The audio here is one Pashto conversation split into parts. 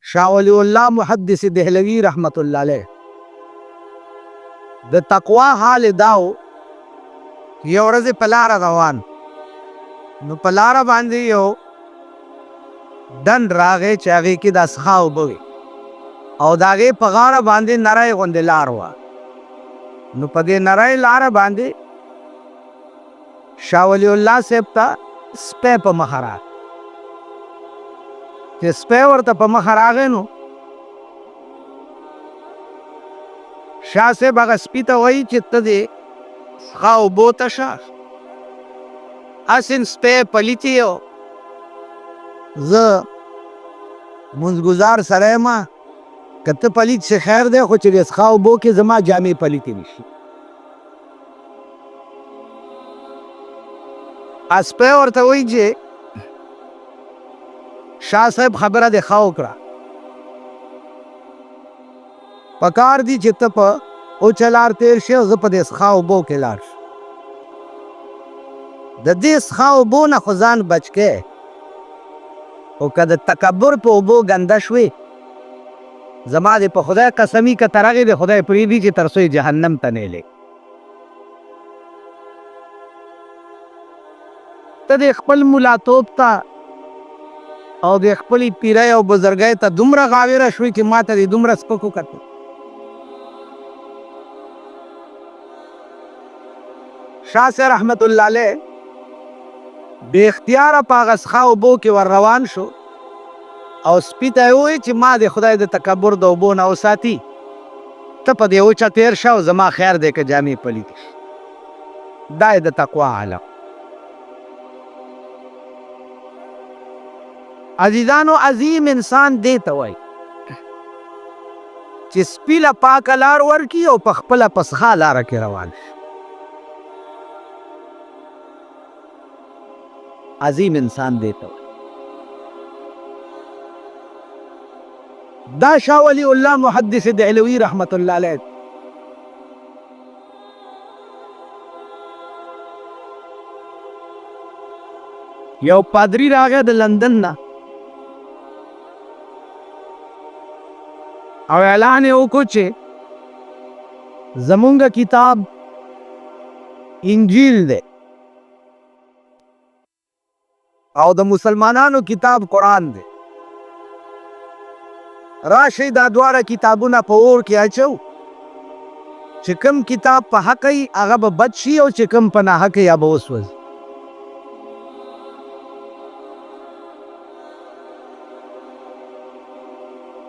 شاه ولی الله محدث دهلوی رحمت الله علیه د تقوا حال داو یو ورځ په لاره روان نو په لاره باندې یو ډنډ راغی چې هغې کې د څښا اوبه وې او د هغې په غاړه باندې نری غوندې لار وه نو په دې نری لاره باندې شاه ولی الله صاحب ته سپی په مخه راغی چې سپی ورته په مخه راغی نو شاه صاحب هغه سپي ته وایي چې ته دې څښا اوبو ته شه هسې سپی پلیت یې زه مونځګزار سړی یم که ته پلیت شې خیر دی خو چې د څښا اوبو کې زما جامې پلیتې نه شي سپی ورته وایي چې شاه صاحب خبره دې ښه وکړه پکار دي چې ته په اوچه لار تېر شې او زه په دې څښا اوبو کې لاړ شم د دې څښا اوبو نه خو ځان بچ کې خو که د تکبر په اوبو ګنده شوې زما دې په خدای قسمي که تر هغې دې خدای پرېږدي چې تر څو یې جهنم ته نه یې ته دې خپل ملاتوب ته او د خپلې پیرۍ او بزرګۍ ته دومره غاویره شوې چې ما ته دې دومره سپک وکتل شاه صاحب رحمت الله علیه بې اختیاره په هغه څښا اوبو کې ور روان شو او سپي ته یې وویل چې ما دې خدای د تکبر د اوبو نه وساتي ته په دې وچه تېر شه او زما خیر دی که جامې پلیتې شي دا یې د تقوا علم عزیزانو عظیم انسان دې ته وایي چې سپي له پاکه لار ورکړي او په خپله په څښا لاره کې روان شي عظیم انسان دې ته وایي دا شاه ولی الله محدث دهلوی رحمت الله علیه یو پادری راغی د لندن نه او اعلان یې وکړو چې زمونږ کتاب انجیل دی او د مسلمانانو کتاب قرآن دی راشئ دا دواړه کتابونه په اور کې اچو چې کوم کتاب په حق وي هغه به بد شي او چې کوم په ناحق یا به وسوځي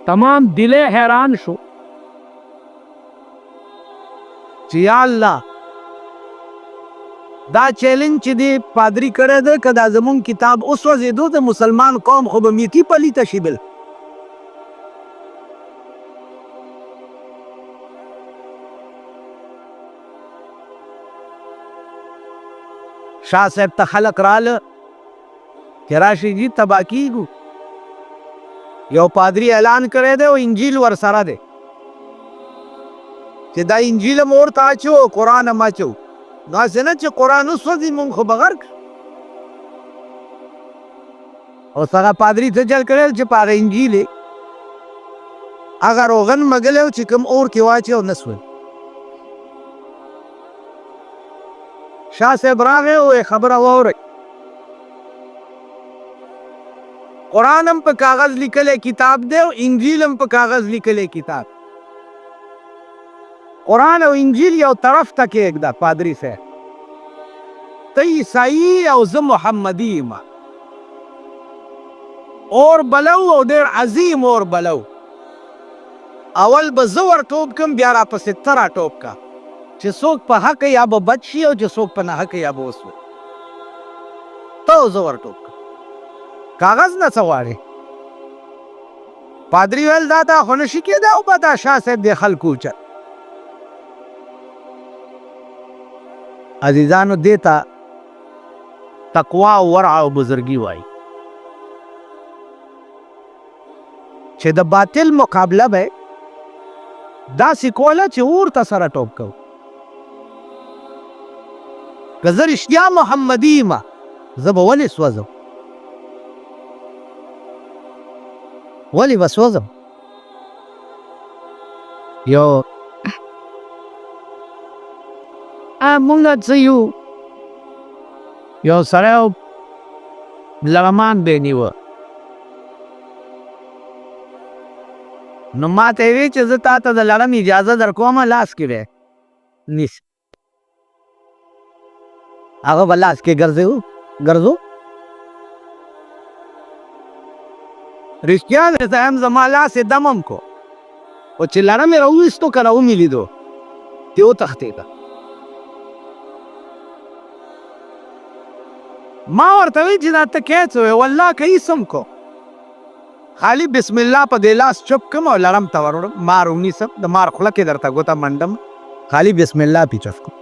تمام دلې حیران شو چې یا الله دا چیلنج چې دی پادری کړی دی که دا زمونږ کتاب وسوځېدو د مسلمان قوم خو به میتي پلیته شي بل شاه صاحب ته خلق راله چې راشئ جي تباه کېږو یو پادری اعلان کړی دی او انجیل ورسره دی چې دا انجیل هم ورته اچو او قرآن هم اچو داسې نه چې قرآن وسوځي مونږ خو به غرق اوس هغه پادري څه چل کړی چې په هغه انجیل یې هغه روغن مږلی و چې کوم اور کې واچي او نه سوځي شاه صاحب راغی او خبره واورئ قرآن هم په کاغذ لیکلی کتاب دی او انجیل هم په کاغذ لیکلی کتاب قرآن او انجیل یو طرف ته کېږده پادري صاحب ته عیسايي او زه محمدي یم اور بلو او ډېر عظیم اور بلو اول به زه ورټوپ کړم بیا راپسې ته راټوپ کا چې څوک په حق یا به بد شي او چې څوک په ناحق یا به وسوځي ته او زه ورټوپ کړم کاغذ نه څه غواړې پادري ویل دا خو نشي کېدی او به دا شاه صاحب دې خلکو اوچت عزیزانو دې ته تقوا او ورع او بزرګي وایي چې د باطل مقابله به داسې کوله چې اور ته سره ټوپ کوو که زه رښتیا محمدي یم زه به ولې سوځم ولی بس وزم یو مونږ څه یو سړی لغمان به نیوه نو ما ته وی چې زه تا ته د لړم اجازه در کومه لاس کې دی نیس هغه به لاس کې ګرځو رښتیا دی زه هم زما لاس یې دمم کو خو چې لړم یې راوویستو که نه ومې لیدو تې وتښتېده ما ورته وی چې دا ته کې څه وی والله که ایسم کو خالی بسم الله په دې لاس چپ کم او لړم ته وروړم مار ونیسم د مار خوله کې درته ګوته منډم خالی بسم الله پې چف کم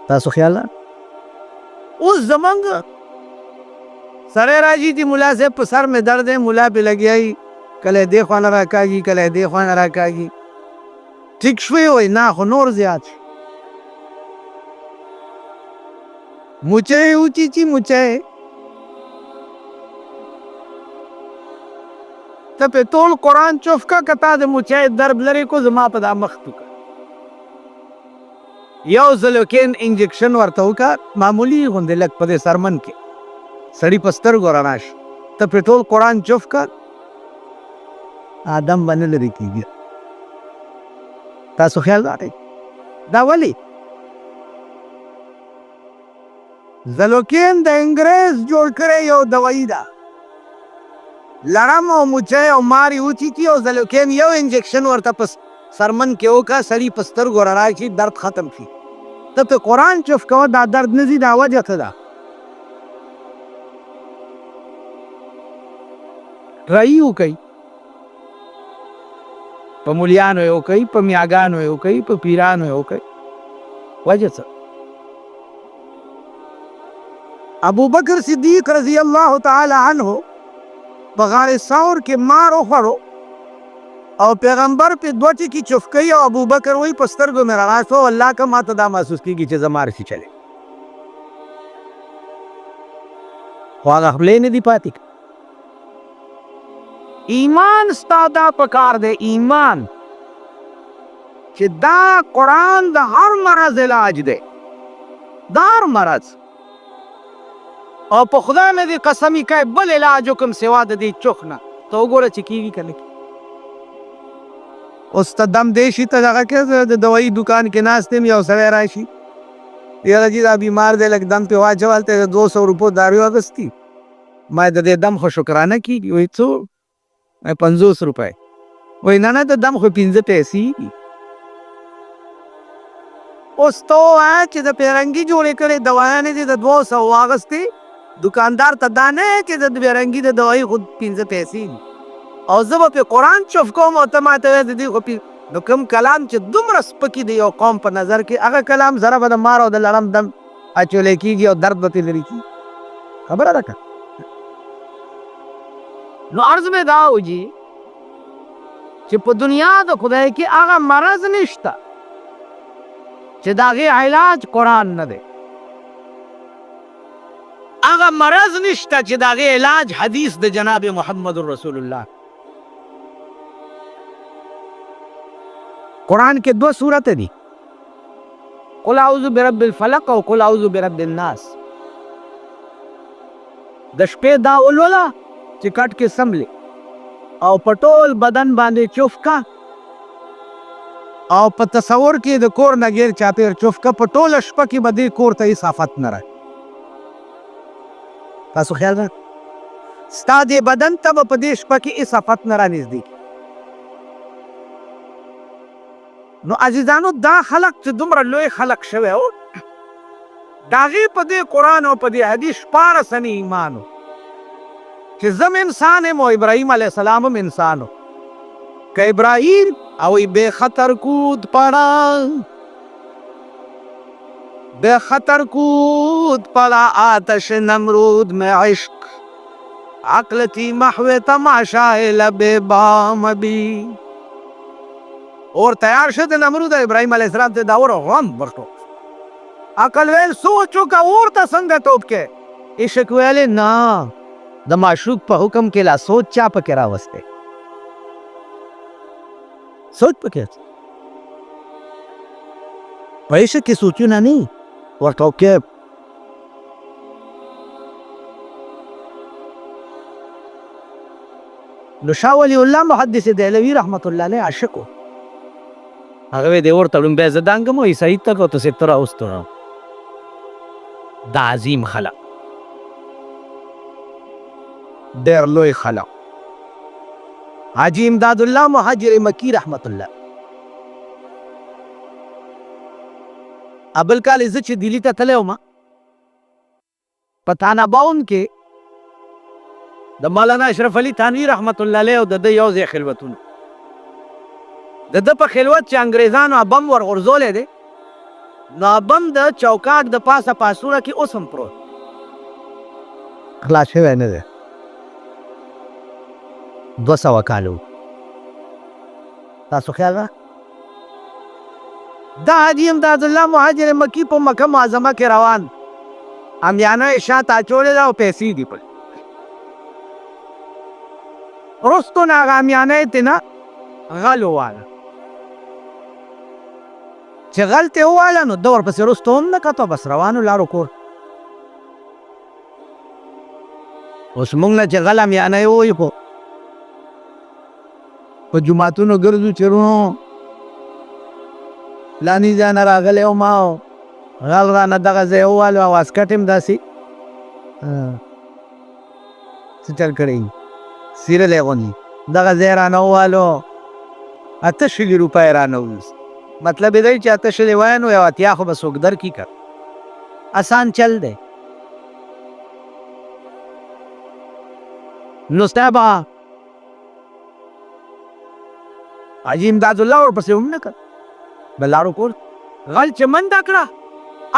تاسو خیال اوس زمونږ سړی راځي چې ملا صاحب په سر مې درد دی ملا پې لګیایي کله دې خوا نه راکاږي کله دې خوا نه راکاږي ټیک شوی وایي نه خو نور زیات شو مچۍ وچیچي مچۍ ته پې ټول قرآن چوف کا که تا د مچۍ درب لرې کو زما په دا مخ تو کا یو زلوکین انجکشن ورته وکړه معمولي غوندې لږ په دې سرمن کې سړي په سترګو رڼا شي ته پې ټول قرآن چوف کا آدم به نه لرې کېږي تاسو خیال راکئ دا ولې زلوکین د انګریز جوړ کړی یو دوایي ده لړم او مچۍ او مارې وچیچي او زلوکین یو انجکشن ورته په سرمن کې وکړه سړي په سترګو رڼا شي درد ختم شي ته پې قرآن چوف کوه دا درد نه ځي دا وجه څه ده رایي وکئ په مولیانو یې وکئ په میاګانو یې وکئ په پیرانو یې وکئ وجه څه ابو بکر صدیق رضی الله تعالی عنہ په غار ثور کې مار وخوړو او پیغمبر پې دوه ټکي چوف کوي او ابو بکر وایي په سترګو مې رڼا شوه والله که ماته دا محسوس کېږي چې زه مار شي چلی خو هغه خولې نه دي پاتې ایمان ستا دا پکار دی ایمان چې دا قرآن د هر مرض علاج دی دا هر مرض او په خدای مې دې قسمي کوي بل علاج وکړم سوا د دې چوخ نه ته وګوره چې کېږي که نه کېږي اوس ته دم دی شي ته دغه کې د دوایي دوکان کې ناست یم یو سړی راشي یاره جي دا بیمار دی لږ دم پې واچو هلته د 200 روپو دارو اخیستي ما د دې دم خو شکرانه کېږي وایي څو 50 روپۍ وایي نه نه د دم خو 15 پیسې دي اوس ته ووایه چې د پیرنګي جوړې کړې دوایانې دې د 200 واخیستې دکاندار ته دا نه چې د پیرنګي د دوایي خو 15 پیسې دي او زه به پې قرآن چوف کوم او ته ماته وایې د دې خو نو کوم کلام چې دومره سپکي دی یو قوم په نظر کې هغه کلام ذره به د مار او د لړم دم اچولی کېږي او درد به ترې لرې کېږي خبره ده که نو عرض مې دا وجي چې په دنیا د خدای کې هغه مرض نشته چې د هغې علاج قرآن نه دی هغه مرض نشته چې د هغې علاج حدیث د جناب محمد رسول الله قرآن کې 2 سورته دي قل اعوذ برب الفلق او قل اعوذ برب الناس د شپې دا ولوله چې کټ کې سملی او په ټول بدن باندې چوف کا او په تصور کې د کور نه غیر چاپېر چوف کا په ټوله شپه کې به دې کور ته هېڅ آفت نه راشي تاسو خیال را ستا دې بدن ته به په دې شپه کې هېڅ آفت نه رانږدې نو عزیزانو دا خلق چې دومره لوی خلق شوی و د هغې په دې قرآن او په دې حدیث 14 سنې ایمان و چې زم انسان یم او ابراهیم علیه السلام هم انسان و که ابراهیم او بے خطر کود پڑا بے خطر کود پڑا آتش نمرود میں عشق عقل تھی محو تماشائے لب بام بھی اور تیار شد نمرود ابراهیم علیه السلام ته دا اور غم ورکړو عقل ویل سوچو کا اور ته څنګه ټوپ کې عشق ویلې نه د معشوق په حکم کې لا سوچ چا پکې راوستی سوچ پکې په عشق کې سوچونه نه ورته وکې نو شاه ولی الله محدث دهلوي رحمت الله علیه عاشق و هغه دی ورته لومبی زه دانګم وایي سعید ته کو ته ته راوستو دا عظیم خلق ډېر لوی خلق حاجی امداد الله مهاجر مکی رحمت الله ابل کال زه چې دلی ته تللی وم په تاناباون کې د مولانا اشرف علي تانوي رحمت الله علیه او د ده یو ځای خلوتونه د ده په خلوت چې انګریزانو بم ورغورځولی دی نو بم د چوکاټ د پاسه پاسوره کې اوس هم پروت خلاص شوی نه دی 200 کالو تاسو خیال را دا حاجی امداد الله مهاجر مکی په مکه معظمه کې روان امیانه یې شاته اچولې ده او پیسې دي پکې وروستو نه هغه امیانه یې ترې نه غل وواله چې غل ته وواله نو ده ورپسې وروستو هم نه کتو بس روانو لارو کور اوس موږ نه چې غل امیانه یې ووایو په جوماتونو ګرځو چیرونو فلاني ځای نه راغلی وم او غل رانه دغه ځای ووالو او واسکټ هم داسې څه چل کړی سیرلی غوندې دغه ځای رانه ووالو 8 روپۍ رانه وویست مطلب یې دی چې 8 وایه نو یو 80 خو به څوک درکړي که آسان چل دی نو ستا به حاجی امداد الله ورپسې هم نه کړ به لاړو کور غل چې منډه کړه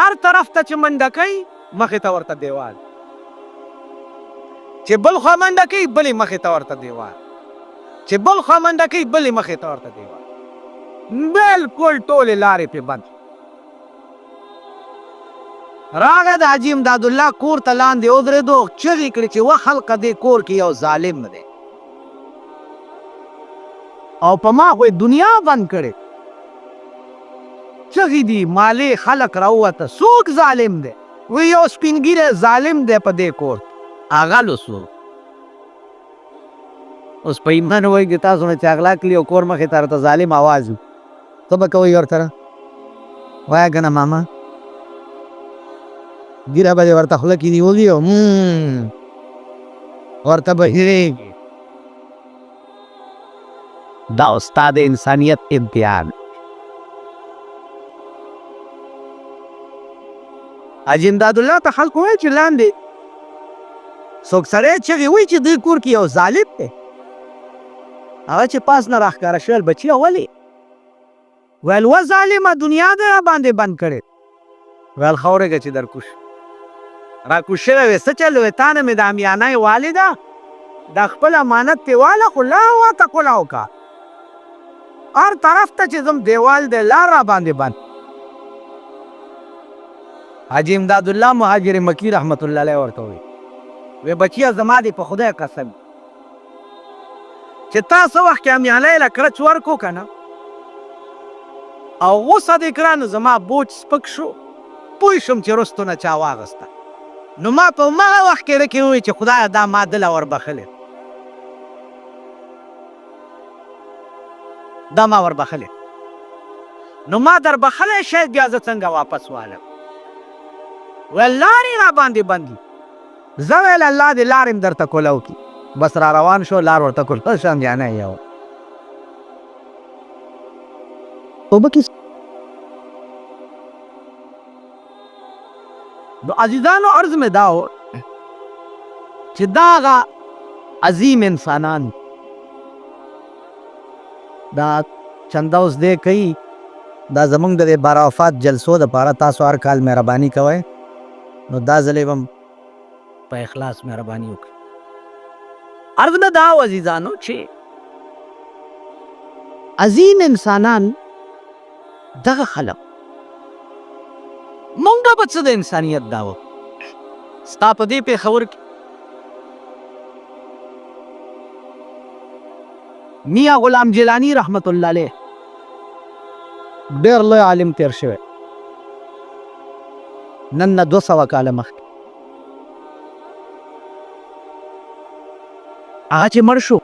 هر طرف ته چې منډه کوي مخې ته ورته دیوال چې بل خوا منډه کوي بلې مخې ته ورته دیوال چې بل خوا منډه کوي بلې مخې ته ورته دیوال بلکل ټولې لارې پې بند راغی د حاجي امداد الله کور ته لاندې ودرېدو چغې کړې چې وه خلقه دې کور کې یو ظالم دی او په ما خو دنیا بند کړې چغې دي مالې خلق راووته څوک ظالم دی وی یو سپین ږیری ظالم دی په دې کور هغه لوسو اوس په ایمان وایي تاسو نه چې اغلا کړي او کور مخې ته راته ظالم آواز و ته به کوئ ورسره وایه که نه ماما ږیره به دې ورته خوله کې نیولي او ورته به هېرېږي دا ستا د انسانیت امتحان حاجي امداد الله ته خلکو وایي چې لاندې څوک سړی چغې وایي چې دې کور کې یو ظالم دی هغه چې پاس نه راښکاره شول بچیه ولې ویل و ظالمه دنیا دې را باندې بند کړې ویل ښه ورېږه چې در کوش را کوش شوی وې څه چل وې تا نه مې د امیانۍ والده دا خپل امانت دې واله خو لا واته کله وکړه هر طرف ته چې ځم دیوال دی لار را باندې بند حاجي امداد الله مهاجر مکی رحمت الله علیه ورته وایي وی بچیه زما دې په خدای قسم چې تا څه وخت کې امیانۍ له کرچ ورکو که نه او غوسه دې کړه نو زما بوج سپک شو پوه شم چې رستو نه چا واغسته نو ما په همغه وخت کې رکې ووایي چې خدایه دا ما دله وربخلې دا ما وربخلې نو ما در بخلی شاید بیا زه څنګه واپس والم ویل لارې را باندې بند دي زه ویل الله دې لار م درته کولاو کړي بس را روان شو لار ورته کول ښه شه امیانۍ یې وه توبه کې نو عزیزانو عرض مې دا و چې دا هغه عظیم انسانان دا چنده اوس دی کوي دا زمونږ د دې بارافات جلسو دپاره تاسو هر کال مهرباني کوئ نو دا ځلې به هم په اخلاص مهرباني وکړئ عرض مې دا و عزیزانو چې عظیم انسانان دغه خلق مونږ به څه د انسانیت دا و ستا په دې پېښور کې میاں غلام جیلانی رحمت الله علیه ډېر لوی عالم تیر شوی نن نه 200 کاله مخکې. هغه چې مړ شو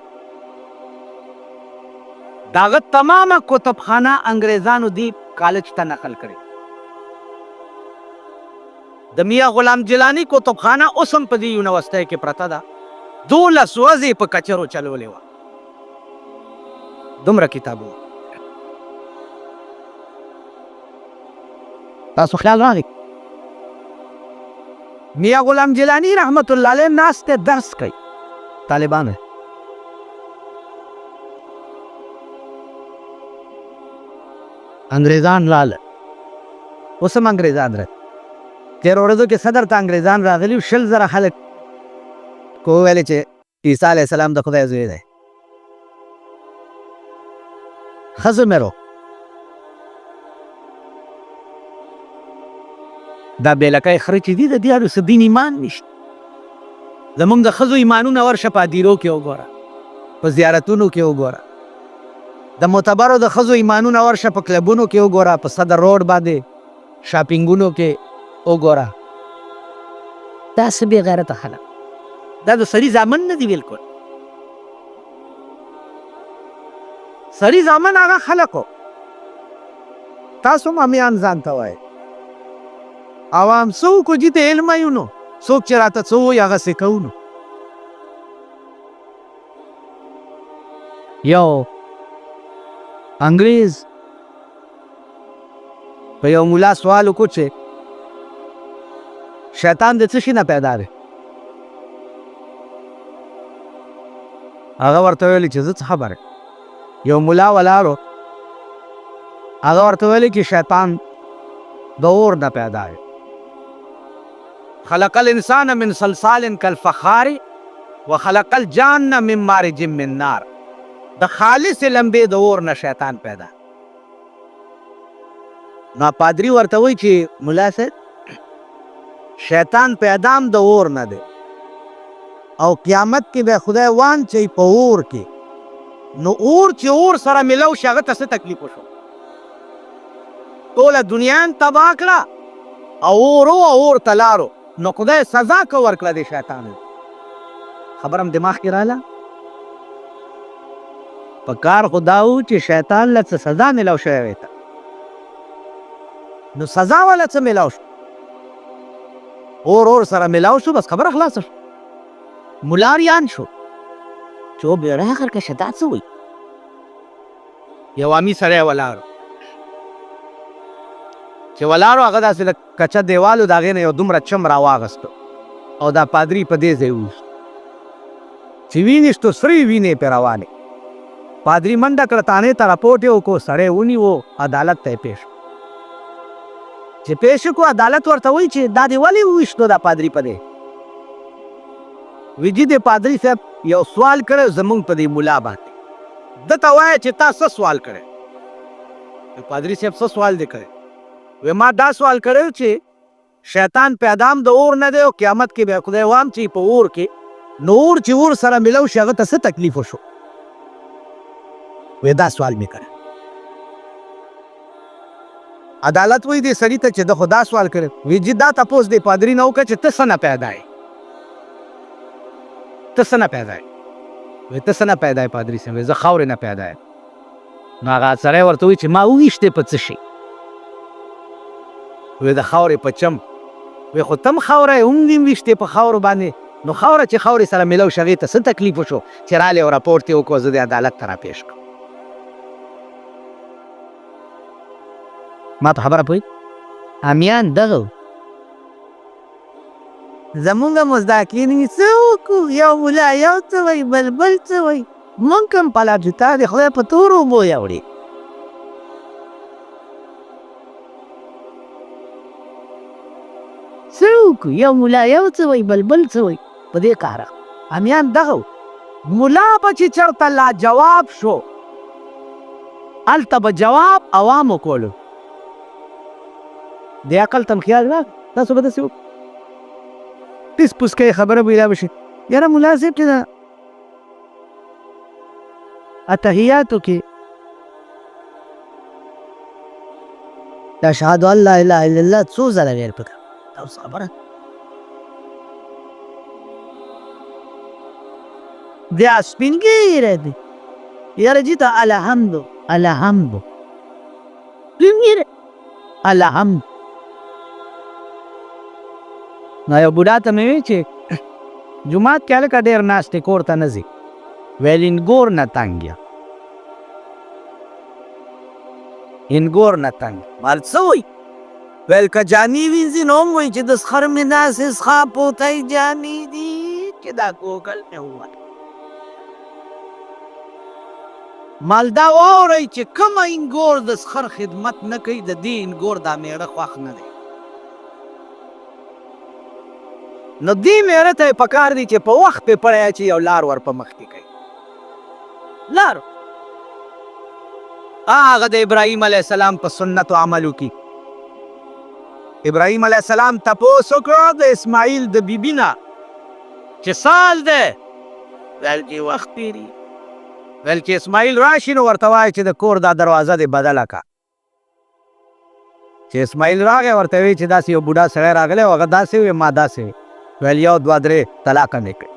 داغه تمامه کتابخانه انګریزانو دی کالج ته نقل کړي. د میاں غلام جیلانی کتابخانه اوس هم په دې یونیورسټۍ کې پرته ده. 12 ورځې په کچرو چلولې وه. دومره کتابونه. تاسو خیال راغی میاں غلام جیلانی رحمت الله علیه ناست درس کوي طالبانو. انګریزان لاله اوس هم انګریزان راځي. تېرو ورځو کې صدر ته انګریزان راغلي 100,000 خلک کو ویلې چې عیسی علیه السلام د خدای زوی دی. ښځو مې دا بېلکۍ خره چې دي د دې هر څه دین ایمان نشته. زمونږ د ښځو ایمانونه ورشه په هدیرو کې وګوره، په زیارتونو کې وګوره. د معتبرو د ښځو ایمانونه ورشه په کلبونو کې وګوره، په صدر روډ باندې شاپینګونو کې وګوره. دا څه بې غیرته خلک، دا د سړي زامن نه دي بلکل. سړي زامن هغه خلکو. تاسو هم امیان ځان ته وایئ. عوام څوک و چې ته علم یو نو څوک چې راته څه وایي هغسې کوو نو. یو انګریز په یو ملا سوال وکړو چې شیطان د څه شي نه پیدا دی؟ هغه ورته ویلي چې زه څه خبره. یو ملا ولاړو هغه ورته ویلي چې شیطان د اور نه پیدا دی. خلق الانسان من صلصال کالفخار وخلق الجان من مارج من نار. د خالص لمبې د اور نه شیطان پیدا. نو پادری ورته وایي چې ملا صاحب شیطان پیدام د اور نه دی او قیامت کې به خدای وانچوي په اور کې. نو اور چې اور سره ملو شي هغه ته څه تکلیف وشو؟ ټوله دنیا تباه کړه او اور ته لاړو. نو خدای سزا که ورکړه د شیطان. خبرم دماغ کې راله. په کار خو دا و چې شیطان له څه سزا میلاو شوی وی ته. نو سزا والا څه میلاو شو؟ اور سره میلاو شو، بس خبره خلاصه شو. ملا ریان شو چې و بیړه آخر که شدا څه وایي. یو امي سړی ولاړو چې ولاړو هغه داسې د کچه دیوالو د هغې نه یو دومره چم راواغستو او دا پادري په دې ځای وویشت چې وینې شتو سرې وینې پرې روانې. پادري منډه کړه، تانې ته راپورټ یې وکړو، سړی ونیو عدالت ته یې پیش. چې پیش کړو عدالت ورته وایي چې دا دې ولې وویشتو دا پادري په دې؟ وی جي د پادري صاحب یو سوال کړی زمونږ په دې ملا باندې، ده ته وایه چې تا څه سوال کړی؟ پادري صاحب څه سوال دې کړی؟ وی ما دا سوال کړی چې شیطان پیدام د اور نه دی او قیامت کې به خدای وانچوي په اور کې. نو اور چې اور سره ملو شي هغه ته څه تکلیف وشو؟ وی دا سوال مې کړی. عدالت وایي دې سړي ته چې ده خو دا سوال کړی. وی جي دا تپوس دې پادري نه وکړه چې ته څه نه پیدا یې؟ ته څه نه پیدا یې؟ وی ته څه نه پیدا یې پادري صاحب؟ زه خاورې نه پیدا یم. نو هغه سړی ورته وایي چې ما وویشتې په څه شي؟ وی د خاورې په چم. وی خو تم خاوره یې هم دې ویشتې په خاورو باندې. نو خاوره چې خاورې سره میلو شي هغې ته څه تکلیف وشو چې رالی او راپورټ یې وکړو زه دې عدالت ته راپېښ کړم؟ ما ته خبره پوهېږي امیان دغه زمونږ مزداکین څه وکړو؟ یو ملا یو څه وایي، بل څه وایي. مونږ هم پلاټو تا د خدای په تورو اوبو یوړې. څه وکړو؟ یو ملا یو څه وایي، بل څه وایي. په دې کاره امیان دغه ملا به چې چېرته لاجواب شو هلته به جواب عوامو کولو. د عقل تم خیال راغ تاسو به داسې وکړو ټیس پوس کوي خبره به ایله به شي. یاره ملا صاحب چې اتحیاتو کې د اشهد ان لا اله الا الله څو ځله ویل پکار دا اوس خبره بیا سپین ږیری دی یاره جي ته الحمدو الحمدو سپین ږیری الحمد نو یو بوډا ته مې وی چې جومات کې هلکه ډېر ناست دی کور ته نه ځي ویل انګور نه تنګ یم انګور نه تنګ مال څه وایي ویل که جاني وینځي نو هم وایي چې د سخر مې داسې څښا پوتی جاني دي چې دا کوکل مې ووایي مال دا واورئ چې کومه انګور د سخر خدمت نه کوي د دې انګور دا میړه خوښ نه دی نو دې میړه ته یې پکار دی چې په وخت پې پړی اچي او لار ور په مخ کې کوي لار هغه د ابراهیم علیه السلام په سنتو عملو کې ابراهیم علیه السلام تپوس وکړه د اسماعیل د بیبي نه چې سال دی ویل چې وخت تېري ویل چې اسماعیل راشي نو ورته وایي چې د کور دا دروازه دې بدله کړه چې اسماعیل راغی ورته وایي چې داسې یو بوډا سړی راغلی او هغه داسې وی ما داسې وی ویل یو دوه درې طلاقه مې کړې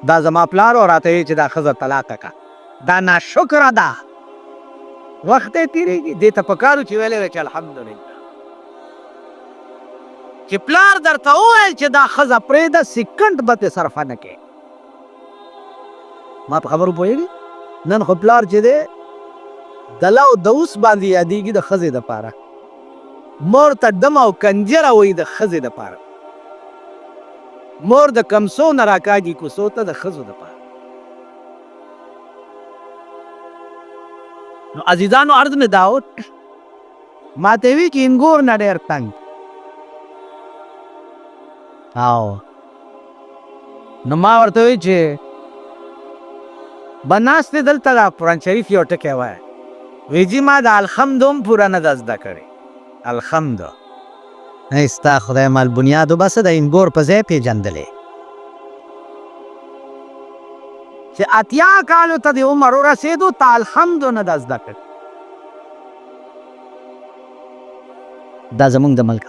دا زما پلار و راته وایي چې دا ښځه طلاقه کړه دا ناشکره ده وخت یې تېرېږي دې ته پکار و چې ویلی وی چې الحمدلله چې پلار درته وویل چې دا ښځه پرېږده سیکنډ به ترې صرفه نه کوې ما په خبرو پوهېږي نن خو پلار چې دی دله او دوس باندې یادېږي د ښځې دپاره مور ته ډم او کنجره وایي د ښځې دپاره مور د کمسو نه راکاږي کوڅو ته د ښځو دپاره نو عزیزانو عرض مې دا و ما ته وي چې انګور نه ډېر تنګ او نو ما ورته وی چې به ناست دی دلته دا قرآن شریف یو ټکی وایه وی جي ما د الحمد هم پوره نه ده زده کړې الحمد ای ستا خدای مال بنیادو بسه د انګور په ځای پېژندلې چې اتیا کالو ته د عمر ورسېدو تا الحمدو نه ده زده کړې دا زمونږ د ملک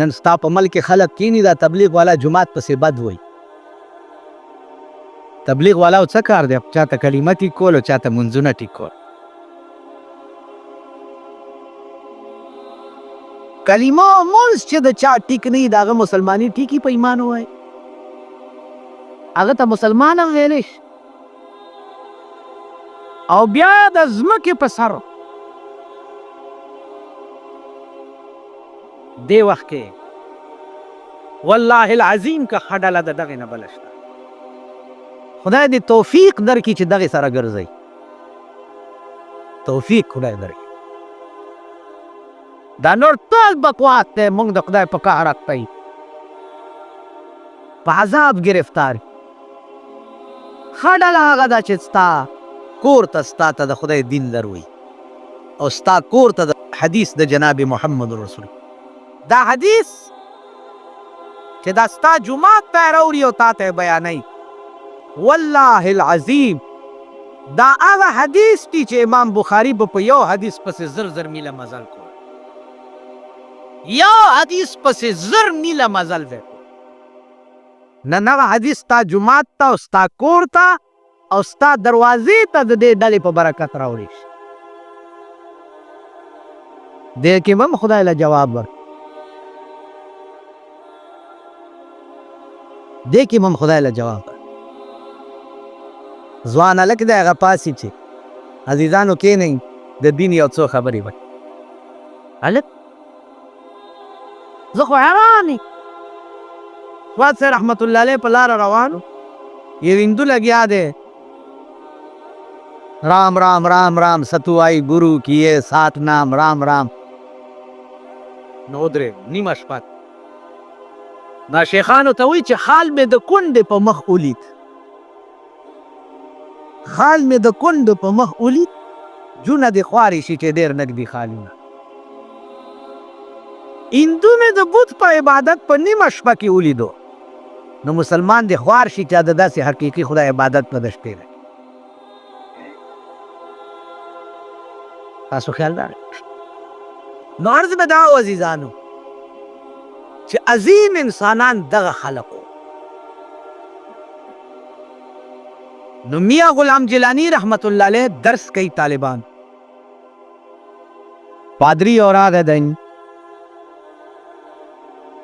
نن ستا په ملک خلک کینی دا تبلیغ والا جماعت پسې بد وایي تبلیغ والا څه کار دی چاته کلمه ټیک کول او چاته منځونه ټیک کول کلمه او منځ چې د چا ټیک نه وي د هغه مسلماني ټیکي په ایمان ووایي هغه ته مسلمان هم ویلی شي او بیا د ځمکې په سر دې وخت کې والله العظیم که ښه ډله د دغې نه بله شته خدای دې توفیق درکړي چې دغې سره ګرځئ توفیق خدای درکړي دا نور ټول بکواس دی موږ د خدای په قهر اخته یو په عذاب گرفتار ښه ډله هغه ده چې ستا کور ته ستا ته د خدای دین دروي او ستا کور ته د حدیث د جناب محمد رسول دا حدیث چې دا ستا جماعت ته راوړي او تا ته بیانوي والله العظیم دا هغه حدیث دی چې امام بخاري به په یو حدیث پسې زر زر میله مزل کول یو حدیث پسې زر میله مزل دی نن هغه حدیث ستا جماعت ته او ستا کور ته او ستا دروازې ته د دې ډلې په برکت راوړي شي دې کې هم خدای له جواب ورکړي دې کې هم خدای له جواب ورکړي ځوان هلک دی هغه پاسي چې عزیزانو کښېنئ د دین یو څو خبرې وکړي هلک زه خو حیران یم فؤاد صاحب رحمت الله علیه په لاره روان یو هندو لګیا دی رام رام رام رام ستوائی گرو کیے ساتھ نام رام رام نو درې نیمه شپه دا شیخانو ته وایي چې خال مې د کونډې په مخ ولید خال مې د کونډې په مخ ولید جونه دې خوارې شي چې ډېر نږدې خالونه هندو مې د بت په عبادت په نیمه شپه کې ولیدو نو مسلمان دې خوار شي چې د داسې حقیقي خدای عبادت په د شپې دی تاسو خیال دا نو عرض مې دا و عزیزانو چې عظیم انسانان دغه خلقو. نو میاں غلام جیلانی رحمت الله علیه درس کوي طالبان. پادری اور آگے دن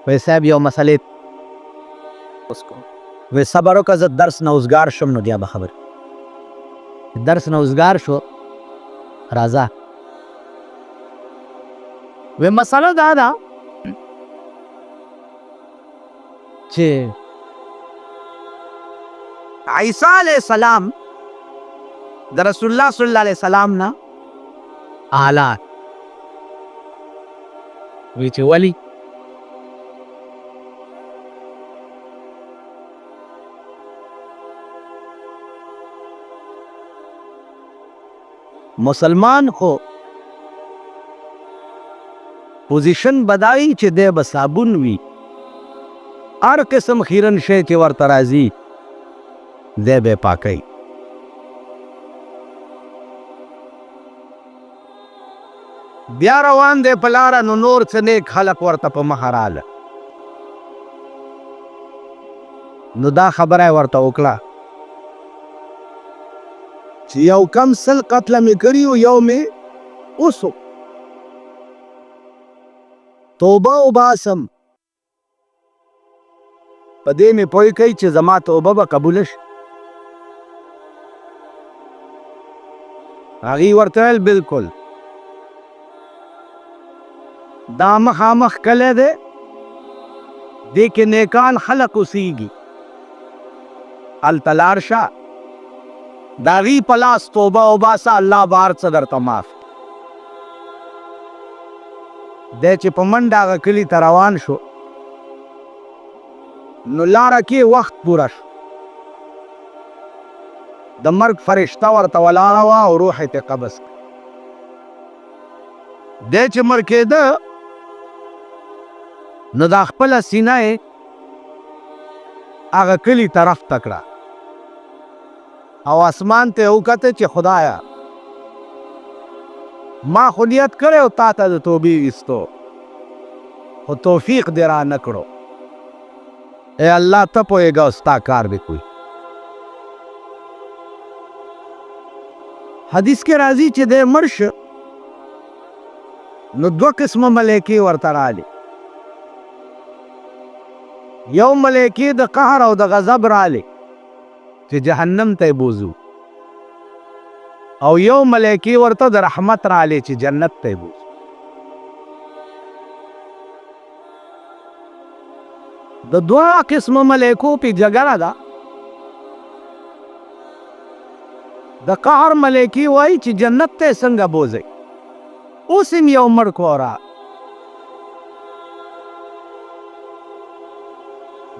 وی صاحب یو مسئلے وی صبرو که زه درس نوزگار شم نو بیا به خبر درس نوزگار شو راځه. وی مسئله دا ده چې عیسی علیہ السلام د رسول الله صلی الله علیه وسلم نه اعلی وی چې ولی مسلمان خو پوزیشن بدائی چې دی به صابون وي هر قسم خیرن شی چې ورته راځي دی به پاکوي. بیا روان دی په لاره نو نور څه نیک خلق ورته په مخه راله نو دا خبره یې ورته وکړه چې یو کم سل قتله مې کړي و یو مې اوسو توبه وباسم په دې مې پوه کوي چې زما توبه به قبوله شي. هغې ورته ویل بلکل دا مخامخ کلی دی دې کې نیکان خلق اوسیږي هلته لاړ شه د هغې په لاس توبه وباسه الله به هر څه درته معاف دی. چې په منډه هغه کلي ته روان شو نو لاره کې وخت پوره شو د مرګ فرشته ورته ولاړه وه او روح یې ترې قبض کړ. دی چې مړ کېده نو دا خپله سینه یې هغه کلي طرف ته کړه او اسمان ته یې وکتل چې خدایه ما خو نیت کړی او تا ته د توبې ویستو خو توفیق دې را نه کړو. ای الله ته پوهېږه او ستا کار به کوي. حدیث کې راځي چې دی مړ شه نو دوه قسمه ملایکې ورته راغلې. یو ملایکې د قهر او د غضب راغلې چې جهنم ته یې بوځو او یو ملایکې ورته د رحمت راغلې چې جنت ته یې بوځو. د دوه قسمه ملایکو پې جګړه ده. د قهر ملایکې وایي چې جنت ته یې څنګه بوځئ اوس هم یو مړ کوره.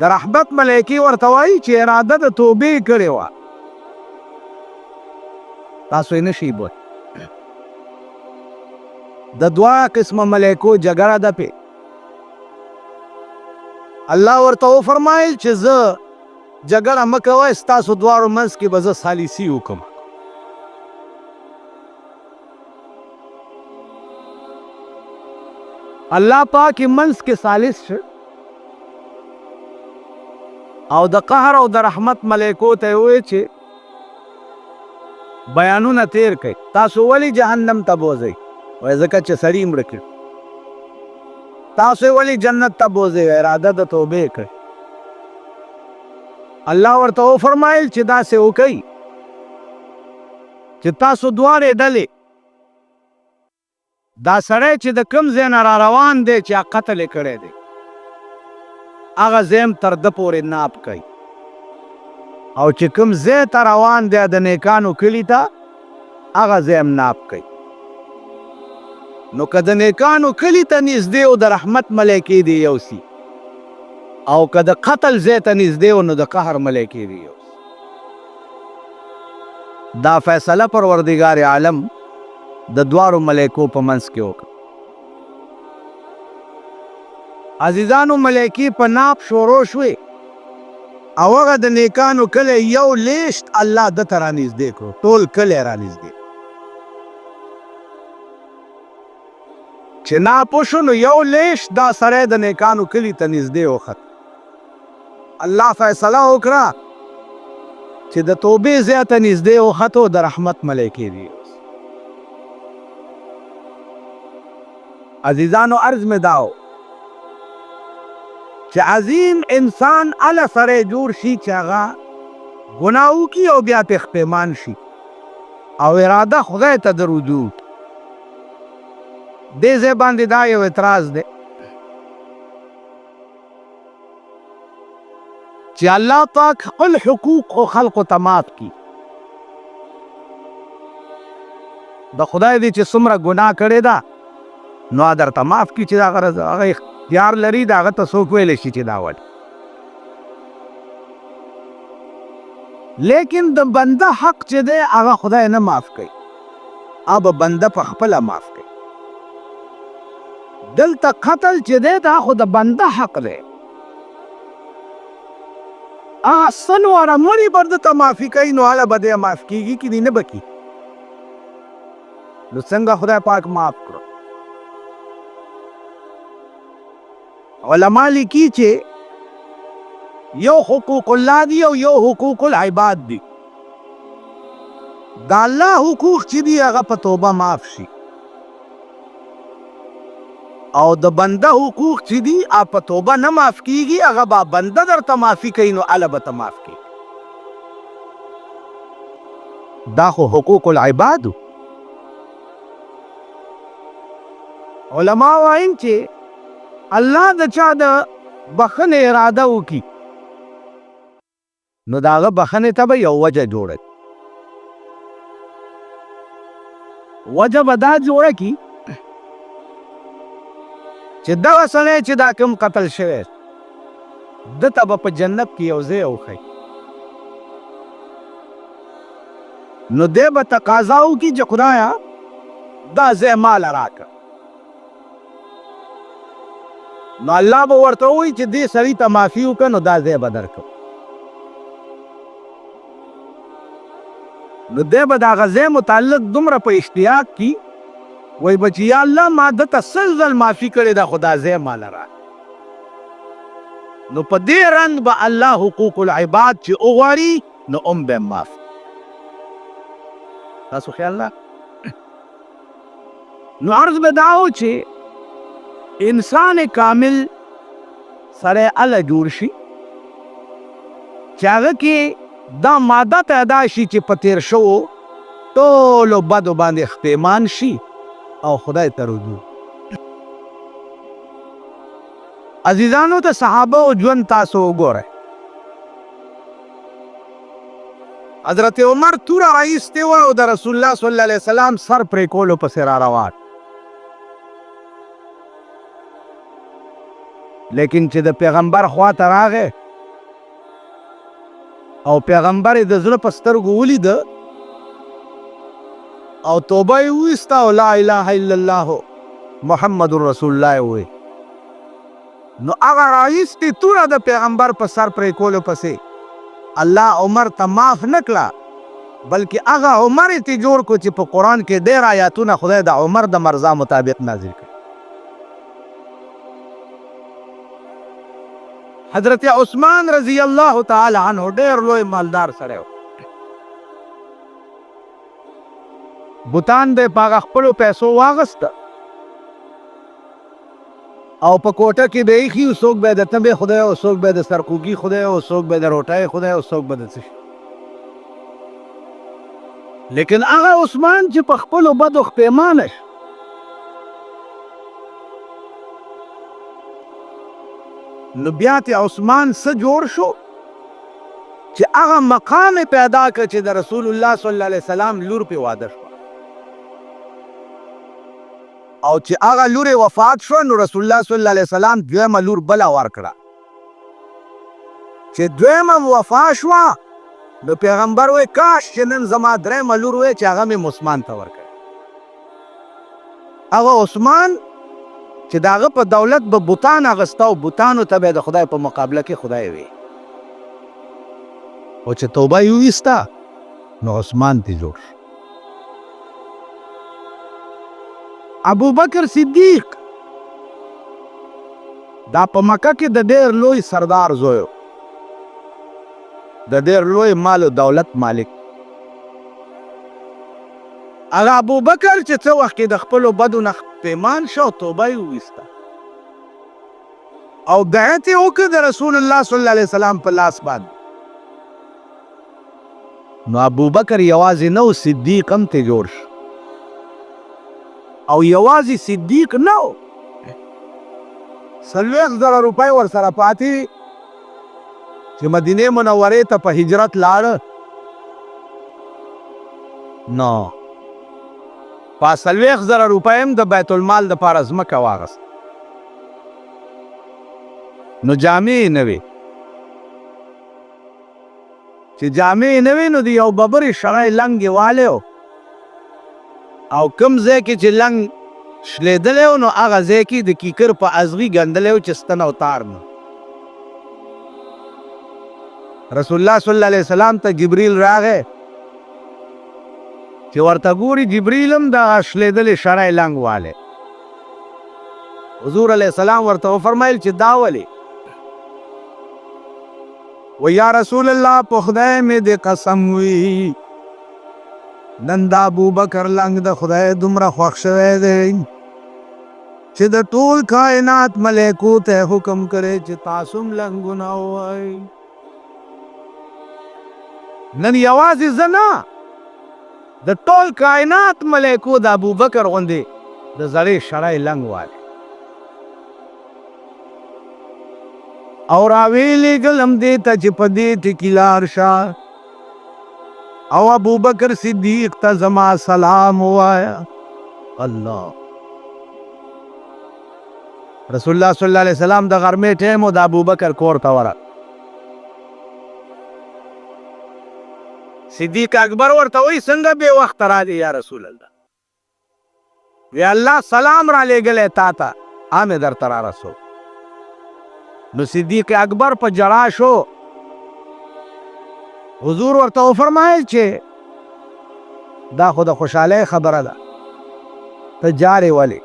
د رحمت ملایکې ورته وایي چې اراده د توبې کړې وه تاسو یې نشئ بولی. د دوه قسمه ملایکو جګړه ده پې. الله ورته وفرمایل چې زه جګړه مه کوئ ستاسو دواړو منځ کې به زه ثالثي وکړم. الله پاک یې منځ کې ثالث شه او د قهر او د رحمت ملایکو ته یې وویل چې بیانونه تیر کړئ تاسو ولې جهنم ته بوځئ وایي ځکه چې سړي مړه کړي. تاسو ولې جنت ته بوځئ اراده د توبې کړئ. الله ورته وفرمایل چې داسې وکئ چې تاسو دواړې ډلې دا سړی چې د کوم ځای نه را روان دی چې قتل یې کړی دی هغه ځای هم تر ده پورې ناپ کوي او چې کوم ځای ته روان دی د نیکانو کلي ته هغه ځای هم ناپ کوي. نو که د نیکانو کلي ته نږدې و د رحمت ملایکې دې یوسي او که د قتل ځای ته نږدې و نو د قهر ملایکې دې یوسي. دا فیصله پروردګار عالم د دواړو ملایکو په منځ کې وکړه. عزیزانو ملایکې په ناپ شروع شوې او هغه د نیکانو کلی یو لیشت الله ده ته رانږدې کړو ټول کلی رانږدې. چې ناپوه شو نو یو لیش دا سړی د نیکانو کلي ته نږدې وخت. الله فیصله وکړه چې د توبې ځای ته نږدې وختو د رحمت ملایکې دي. عزیزانو عرض مې دا و چې عظیم انسان هله سړی جوړ شي چې هغه ګناه وکړي او بیا پرې پښیمان شي او اراده خدای ته د رجوع. دې ځای باندې دا یو اعتراض دی چې الله پاک خپل حقوق خو خلقو ته معاف کړي. د خدای دی چې څومره ګناه کړې ده نو درته معاف کړي چې هغه اختیار لري د هغه ته څوک ویلی شي چې دا وړي. لیکن د بنده حق چې دی هغه خدای نه معاف کوي، هغه بنده په خپله معاف کوي. دلته قتل چې دی دا خو د بنده حق دی، هغه څه نوره مړي به درته معافي کوي نو هله به دی معاف کېږي که دی نه به کي. نو څنګه خدای پاک معاف کړو؟ علما لیکي چې یو حقوق الله دی او یو حقوق العباد دی. دا الله حقوق چې دی هغه په توبه معاف شي او د بنده حقوق چې دی هغه په توبه نه معاف کیږي، هغه به بنده درته معافي کوي نو هله به ته معاف کیږي. دا خو حقوق العباد. علما وايي چې الله د چا د بخښنې اراده وکړي نو د هغه بخښنې ته به یو وجه جوړه کړي. وجه به دا جوړه کړي چې دغه سړی چې دا کوم قتل شوی ده ته به په جنت کې یو ځای وښیي. نو دی به تقاضا وکړي چې خدایه دا ځای ماله راکړه. نو الله به ورته ووایي چې دې سړي ته معافي وکړه نو دا ځای به درکړو. نو دی به د هغه ځای متعلق دومره په اشتیاق کي وایي به چې یا الله ما ده ته سل ځل معافي کړې ده خو دا ځای ماله راکړه. نو په دې رنګ به الله حقوق العباد چې وغواړي نو هم به معاف. تاسو خیال ده؟ نو عرض به دا و چې انسان کامل سره هله جوړ شي چې هغه کې دا ماده پیدا شي چې په تیر شوو ټولو بدو باندې پښیمان شي او خدای ته رجوع. عزیزانو ته صحابه او ژوند تاسو وګورئ. حضرت عمر توره راایستې وه او د رسول الله صلی الله علیه وسلم سر پرې کولو پسې را روان. لیکن چې د پیغمبر خواته راغی او پیغمبر یې د زړه په سترګو ولیده او توبه یې وویسته او لا اله الا الله محمد رسول الله یې وویل، نو هغه راایستې توره د پیغمبر په سر پرې کولو پسې الله عمر ته معاف نه کړه بلکې هغه عمر یې ته جوړ کړو چې په قرآن کې ډېر آیاتونه خدای د عمر د مرضا مطابق نازل کړي. حضرت عثمان رضی الله تعالی عنہ ډېر لوی مالدار سړی و. بوتان به په هغه خپلو پیسو واغسته او په کوټه کې به ایښي، څوک به د تبې خدای او څوک به د سرکوږي خدای او څوک به د روټۍ خدای او څوک به د څه شي. لیکن هغه عثمان چې په خپلو بدو پښیمانه شو نو بیا ته عثمان څه جوړ شو چې هغه مقام پیدا کړ چې د رسول الله صلی الله علیه وسلم لور په واده شو او چې هغه لور وفات شو نو رسول الله صلی الله علیه وسلم دویمه لور بله ورکړه. چې دویمه وفات شوه نو پیغمبر وی کاش چې نن زما درېیمه لور وی چې هغه مې عثمان ته ورکړه. هغه عثمان چې د هغه په دولت به بوتان اغسته او بوتانو ته به د خدای په مقابله کې خدای وي، او چې توبه یې وویسته نو عثمان ته جوړ شو. ابو بکر صدیق دا په مکه کې د ډېر لوی سردار زوی د ډېر لوی مال او دولت مالک. هغه ابوبکر چې څه وخت کې د خپلو بدو نه پښیمان شو توبه یې وویسته او بیعت یې وکړ د رسول الله صلی الله علیه وسلم په لاس باندې. نو ابوبکر یوازې نه و، صدیق هم ترې جوړ شو. او یوازې صدیق نه و، 40,000 روپۍ ورسره پاتې چې مدینې منورې ته په هجرت لاړه. نو په 40,000 روپۍ هم د بیت المال دپاره ځمکه واغسته. نو جامې یې نه وې، چې جامې یې نه وې نو د یو ببرې شړی لنګ یې والی و او کوم ځای کې چې لنګ شلېدلی و نو هغه ځای کې د کیکر په ازغي ګنډلی و چې ستن او تار نه. رسول الله صلی الله علیه وسلم ته جبریل راغی چې ورته ګوري جبریل هم دغه شلېدلی شړی لنګ والی. حضور علیه السلام ورته وفرمیل چې دا ولې؟ و یا رسول الله په خدای مې دې قسم وي نن د ابوبکر لنګ د خدای دومره خوښ شوی دی چې د ټول کائنات ملائکو ته حکم کړی چې تاسو هم لنګونه ووایئ. نن یوازې زه نه، د ټول کائنات ملائکو د ابوبکر غوندې د زړې شړی لنګ وایي. او راویلېږل هم دې ته چې په دې ټکي لار شه او ابوبکر صدیق ته زما سلام ووایه. الله رسول الله صلی الله علیه وسلم د غرمې ټیم و د ابوبکر کور ته ورغی. صدیق اکبر ورته وایي څنګه بې وخته راځې یا رسول الله؟ وی الله سلام را لېږلی تا ته مې درته را رسو. نو صدیق اکبر په جړا شو. حضور ورته وفرمایل چې دا خو د خوشحالۍ خبره ده، ته جارې ولې؟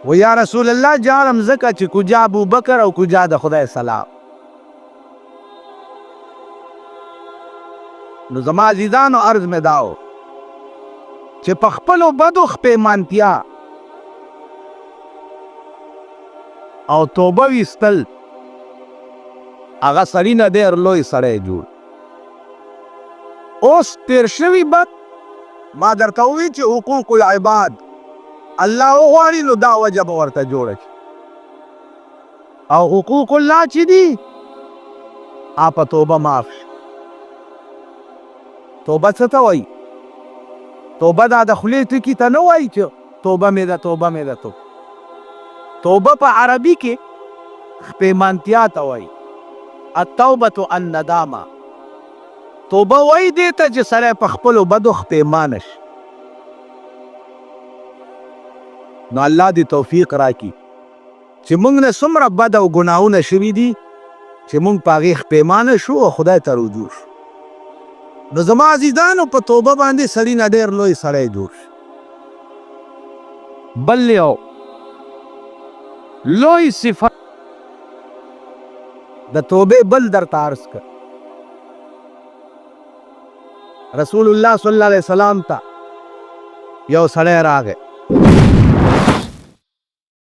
و یا رسول الله جارم ځکه چې کجا ابوبکر او کجا د خدای سلام. نو زما عزیزانو عرض مې دا و چې په خپلو بدو خپېمانتیا او توبه ویستل هغه سړي نه ډېر لوی سړی جوړ. اوس تیر شوي بد ما درته ووایي چې حقوق العباد الله وغواړي نو دا وجه به ورته جوړه شي، او حقوق الله چې دي په توبه معاف شي. توبه څه ته وایي؟ توبه دا د خولې ټکي ته نه وایي چې توبه مې ده توبه مې ده. توبه په عربي کې خپېمانتیا ته وایي. التوبة الندامه. توبه وایي دې ته چې سړی په خپلو بدو خپېمانه شي. نو الله دې توفیق راکړي چې موږ نه څومره بد او ګناهونه شوي دي چې موږ په هغې خپېمانه شو او خدای ته رجوع شو. نو زما عزیزانو په توبه باندې سړي نه ډېر لوی سړی جوړ شي. بل یو لوی صفت د توبې بل درته عرض کړ. رسول الله صلی الله علیه وسلم ته یو سړی راغی